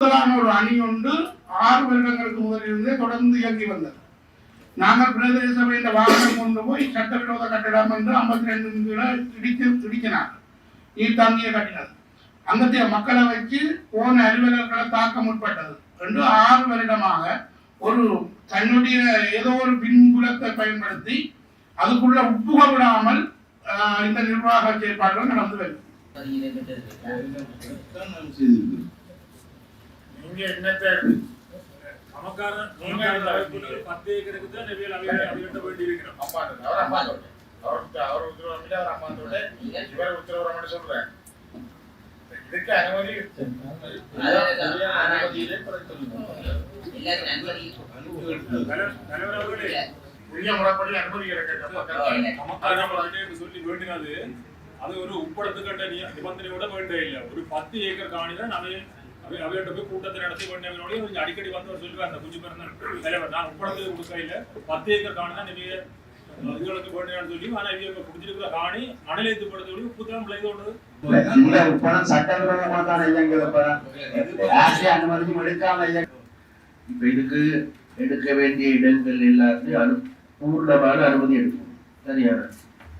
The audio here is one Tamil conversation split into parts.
கூடுதலான ஒரு அணி ஒன்று 6 வருடங்களுக்கு முதலிருந்தே தொடர்ந்து இயங்கி வந்தது. நாங்கள் பிரதேச சபையின் வாகனம் கொண்டு போய் சட்டவிரோத கட்டிடம் என்று 52 இடிக்கினார். தாங்கிய கட்டினது அங்கத்திய மக்களை வச்சு போன அலுவலர்களை தாக்க முற்பட்டது என்று 6 வருடமாக ஒரு தன்னுடைய ஏதோ ஒரு பின்புலத்தை பயன்படுத்தி அதுக்குள்ள உப்புக விடாமல் இந்த நிர்வாக செயற்பாடுகள் நடந்து வருகிறது. இதுக்கு அனுமதி சொல்லி வேண்டினது அது ஒரு உட்படத்துக்கட்ட நிபந்தனையோட வேண்டே இல்லை. ஒரு 10 ஏக்கர் காணிதான் அவையோட போய் கூட்டத்தை நடத்தி வேண்டியவங்களோட கொஞ்சம் அடிக்கடி வந்து சொல்லுவாங்க. அந்த குஞ்சு பிறந்த தலைவர் நான் உட்படத்துக்கு கொடுக்க இல்லை, 10 ஏக்கர் காணிதான் நீங்க இதுகளுக்கு வேண்டியான்னு சொல்லி ஆனா இவங்க குடிச்சிருக்கிற காணி மணலேத்து படுத்தோடு புத்தகம் பிள்ளைது ஒன்று சட்டவிரோதமா தான் அனுமதியும் எடுக்காம இப்ப இதுக்கு எடுக்க வேண்டிய இடங்கள் எல்லாத்தையும் பூர்ணமான அனுமதி எடுக்கும். சரியான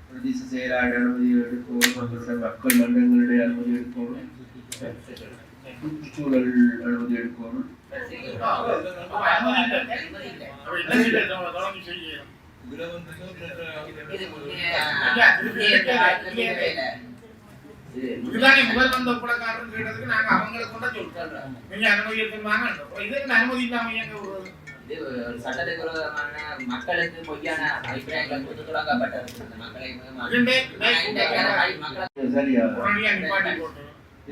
பிரதேச செயலாளர் அனுமதி எடுக்கணும், மக்கள் மன்றங்களுடைய அனுமதி எடுக்கணும், சுற்றுச்சூழல் அனுமதி எடுக்கணும். முதல் வந்த ஒப்படக்காரன் கேட்டதுக்கு நாங்க அவங்களுக்கு கொண்டா சொல்றோம். நீங்க அனுமதி எடுத்துவாங்க, இதுக்கு அனுமதி இல்லாம சட்டத்துக்கு விரோதமான மக்களுக்கு பொய்யான அபிப்பிராயங்களை கொடுத்து தொடங்கப்பட்டது.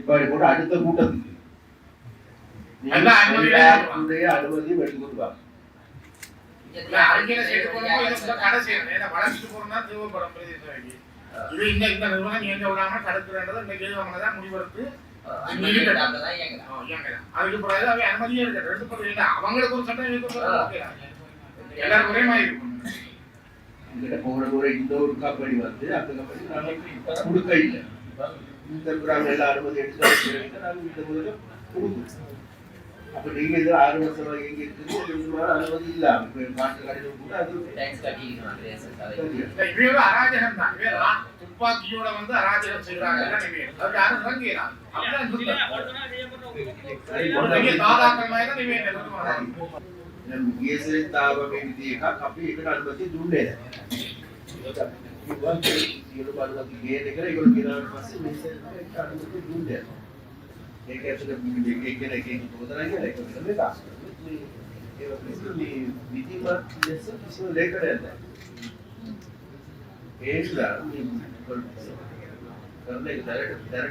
போட்டு அடுத்த கூட்டத்துக்கு அனுமதியும் எடுத்துக்கொள்வாங்க. அதுக்கு பிறகு அவை அனுமதியே இருக்கு. அவங்களுக்கு ஒரு சட்டம் எல்லாரும் ஒரே மாதிரி இருக்கும். போன முறை இந்த ஒரு கம்பெனி வந்து அந்த கம்பெனி நாங்கள் கொடுக்க இல்லை. இந்த எல்லா அனுமதி எடுத்து நாங்கள் இந்த முதல்ல கொடுக்கும். அப்ப நீங்க இது 6 வருஷமா எங்க இருக்குது அனுமதி இல்ல மாற்று கடிதம் கூட அது அராஜகம் தான். துப்பாக்கியோட வந்து அராஜகம் செய்யறாங்க. அதுக்கு யாரும் இறங்கிறாங்க. අපි ඒකට අනුමැතිය දුන්නේ නැහැ. සියලුම අනුමැති ගේන එක ඒගොල්ලෝ ගෙනාවට පස්සේ මේක අනුමැතිය දුන්නේ නැහැ. ඒක ඇතුලේ මේක එක පොතන කියලා ඒක වෙනම එකක්. මේ විධිමත් ලෙස කිසිම ලේඛනයක් නැහැ. ඒකලා මේ කරන්නේ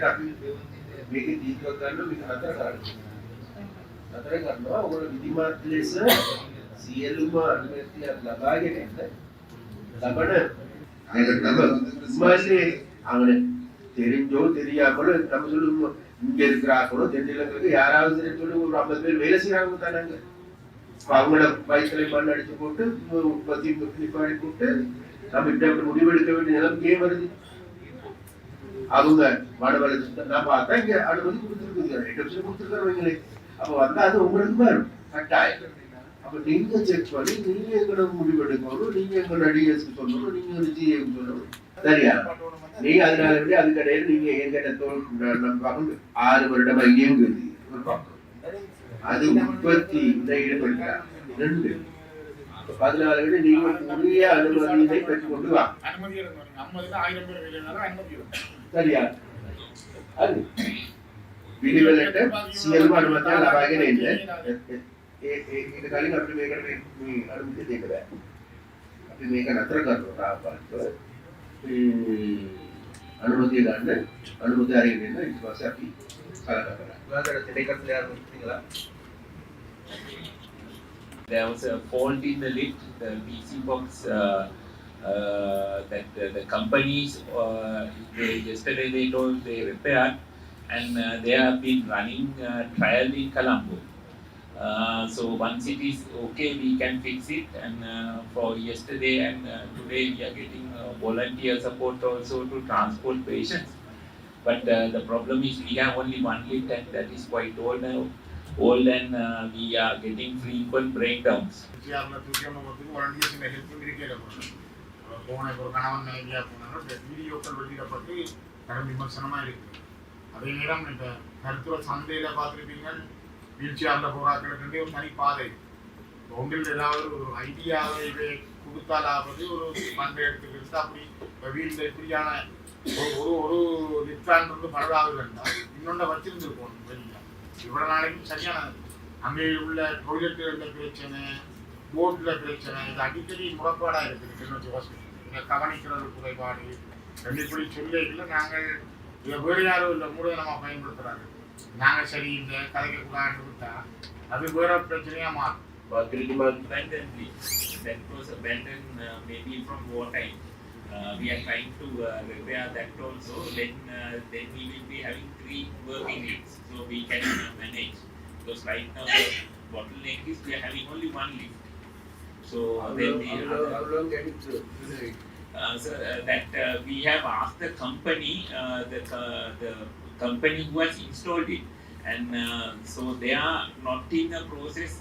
අපි මේකේ දීර්ඝ ගන්න මේක හතර කරනවා. ඔයගොල්ලෝ විධිමත් ලෙස සියලුම අනුමැතිය ලබාගෙන ඉන්න ලබන அவங்க தெரிஞ்சோ தெரியாமலோ நம்ம சொல்லுவோம் இங்க இருக்கிறாங்களோ தென்னிலங்கைக்கு யாராவது சொல்லி ஒரு 50 பேர் வேலை செய்யறாங்க தானாங்க. அவங்களோட வயசுல மண் அடிச்சு போட்டு உற்பத்தி நிப்பாடி போட்டு நம்ம இப்படி முடிவெடுக்க வேண்டிய நிலைமைக்கே வருது. அவங்க வடவழி நான் பார்த்தா இங்க அனுமதி கொடுத்துருக்குது, கொடுத்துருக்காருங்களே. அப்ப வந்தா அது உங்களுக்கு வரும் கட்டாயம். அப்ப நீங்க செக் பண்ணி நீங்க எங்களோட முடிவெடுக்கணும், நீங்க எங்களோட டிஎஸ்க்கு சொல்லணும், நீங்க ஒரு ஜிஏக்கு சொல்லணும். சரியா? நீங்க அதனால அதுக்கடையில் நீங்க எங்கிட்ட 6 வருடமா இயங்குது ஒரு பக்கம். அது உற்பத்தி ஈடுபடுத்தார் 2 14 விட நீங்க உரிய அனுமதியை பெற்றுக்கொண்டு வா. சரியா? அது විනිවලට සියලුම අනුමැතිය ලබාගෙන ඉන්න. ඒක කලින් අපිට මේකට මේ අනුමැතිය දෙක බෑ. අපි මේක නතර කරනවා තාපස්ව. අනුමැතිය ගන්න අනුමැතිය අරගෙන ඉන්න ඊට පස්සේ අපි කලක කරා. ඔයාලට දෙකක් ලියලා There was a fault in the lift, the PC box that the companies yesterday they told they repaired, and they have been running trial in Colombo. So once it is okay, we can fix it. And for yesterday and today, we are getting volunteer support also to transport patients. But the problem is we have only one lift, and that is quite old now. old and we are getting frequent breakdowns. சிஆர்ல தூக்கி ஒன்று வாலண்டியர்ஸ் ஹெல்ப்பும் இருக்கிற போன ஒரு கணவன் ஐடியா போனாலும் வீடியோக்கள் வெளியிடப்பட்டு கடும் விமர்சனமாக இருக்குது. அதே நேரம் இப்போ கருத்துவ சந்தையில் பார்த்துருப்பீங்க வீல் சேர்ல போராக்களுக்கு ஒரு தனி பாதை ஒன்றில் ஏதாவது ஒரு ஐடியாவை இதை கொடுத்தாலாவது ஒரு மண்டை எடுத்துக்கிட்டு அப்படி இப்போ வீட்டில் இப்படியான ஒரு ஒரு லிப்டான்றது பரவாது வேண்டாம் இன்னொன்றை வச்சிருந்துருக்கோம் வெளியில் இவ்வளோ நாளைக்கும் சரியான அங்கே உள்ள டொய்லெட்டுகளில் பிரச்சனை போர்டில் பிரச்சனை இது அடிக்கடி முறைப்பாடாக இருக்குது கிளிநொச்சி ஹாஸ்பிட்டல் இங்கே கவனிக்கிறது குறைபாடு இப்படி சொல்லியில் நாங்கள் இதை வேறு யாரும் இல்லை மூடதனமாக பயன்படுத்துகிறாங்க. நாங்கள் சரி இந்த கதைக்கு கூடாது விட்டா அது வேற பிரச்சனையாக மாறும். Abandonedly. That was abandoned maybe from war time. We are trying to repair that also. Then we will be having 3 working lifts, so we can manage. Because right now the bottleneck is we are having only 1 lift. So then how long can it go? we have asked the company, the company who has installed it, and so they are not in the process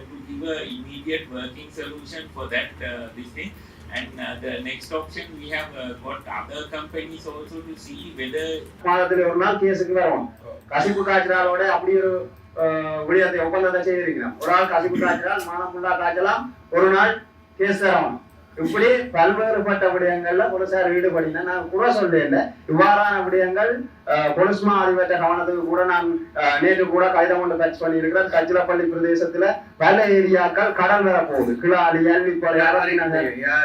to give a immediate working solution for that this thing. And the next option we have got other companies also to see whether மாதத்துல ஒரு நாள் கேஸுக்கு வரும். கசிப்பு காய்ச்சலாலோட அப்படி ஒரு விடயத்தை ஒப்பந்தத்தை செய்திருக்கிறோம். ஒரு ஆள் கசிப்பு காய்ச்சலால் மானம் ஃபுல்லா காய்ச்சலாம், ஒரு நாள் கேஸ் தரணும். இப்படி பல்வேறுபட்ட விடயங்கள்ல போலீசார் ஈடுபடினா நான் கூட சொல்றேன். இவ்வாறான விடயங்கள் போலீஸ் மா அதிபர் கவனத்துக்கு கூட நான் நேற்று கூட கடிதம் கொண்டு டச் பண்ணியிருக்கிறேன். கச்சிலப்பள்ளி பிரதேசத்துல பல ஏரியாக்கள் கடல் வர போகுது. கிளாலி அள்ளிப்பாறை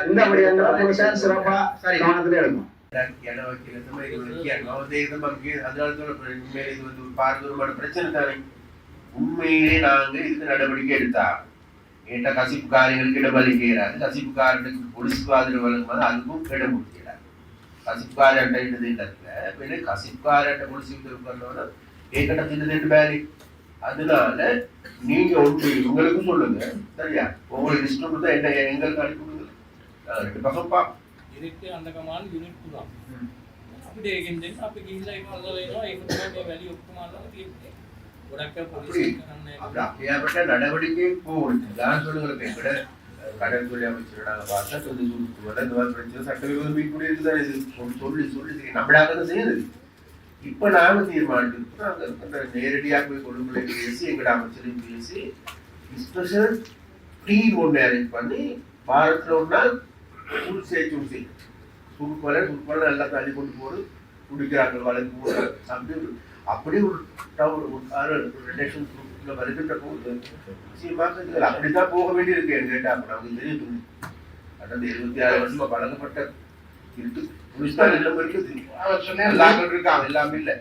இந்த விடயங்களை போலீசார் சிறப்பா கவனத்துல எடுக்கும். உண்மையிலே நாங்க இதுக்கு நடவடிக்கை எடுத்தா என்ற கசிப்புக்காரர்களுக்கு இடமளிக்கிறாரு. கசிப்புக்காரனுக்கு பொலிசுக்கு ஆதரவு வழங்கும்போது அதுக்கும் இடம் கொடுக்கிறார். கசிப்புக்காரன் இடத்துல கசிப்புக்காரன் பொலிசு பண்ணோன்னா ஏற்கட்ட தின்னு பேரி. அதனால நீங்க ஒன்று உங்களுக்கும் சொல்லுங்க, சரியா? உங்களுக்கு இஷ்டம் தான் என்ன எங்களுக்கு அனுப்பி கொடுங்க. 2 பக்கம் பார்ப்போம். இதுக்கு அந்த கமான யூனிட் தான் அப்படி ஏகின்றேன் அப்ப கீழ இவ்வளவு ஏகத்துமே வேல்யூ ஒப்புமாலாம் தீர்த்து உடக்க போலீஸ் அப்படியாப்பட்ட நடவடிக்கை போகுது. நான் சொல்லுங்களுக்கு எங்கட கடல் தொழில் அமைச்சர் நாங்கள் பார்த்தா இந்த மாதிரி பிரச்சனை சட்டவிரோத மீட்பு இருக்குதான் இது சொல்லி சொல்லி நம்மளாக தான் செய்யுது. இப்ப நாங்க தீர்மானித்து நாங்க நேரடியாக போய் கொள்ளுங்களை பேசி எங்கட அமைச்சரையும் பேசி ஸ்பெஷல் டீம் ஒன்று அரேஞ்ச் பண்ணி வாரத்தில் ஒரு நாள் சுருக்கொலை நல்லா தள்ளி கொண்டு போது குடிக்கிறார்கள் வழக்கு போது அப்படி ஒரு ரிலேஷன் வருகின்ற போது நிச்சயமாக அப்படித்தான் போக வேண்டி இருக்கு என்று கேட்டா அப்ப நமக்கு தெரியும். கடந்த 26 வருஷமா பழக்கப்பட்ட இருக்கு புலிஸ்தான் எல்லாம் இருக்கு, எல்லாமே இருக்காங்க, எல்லாமே இல்லை.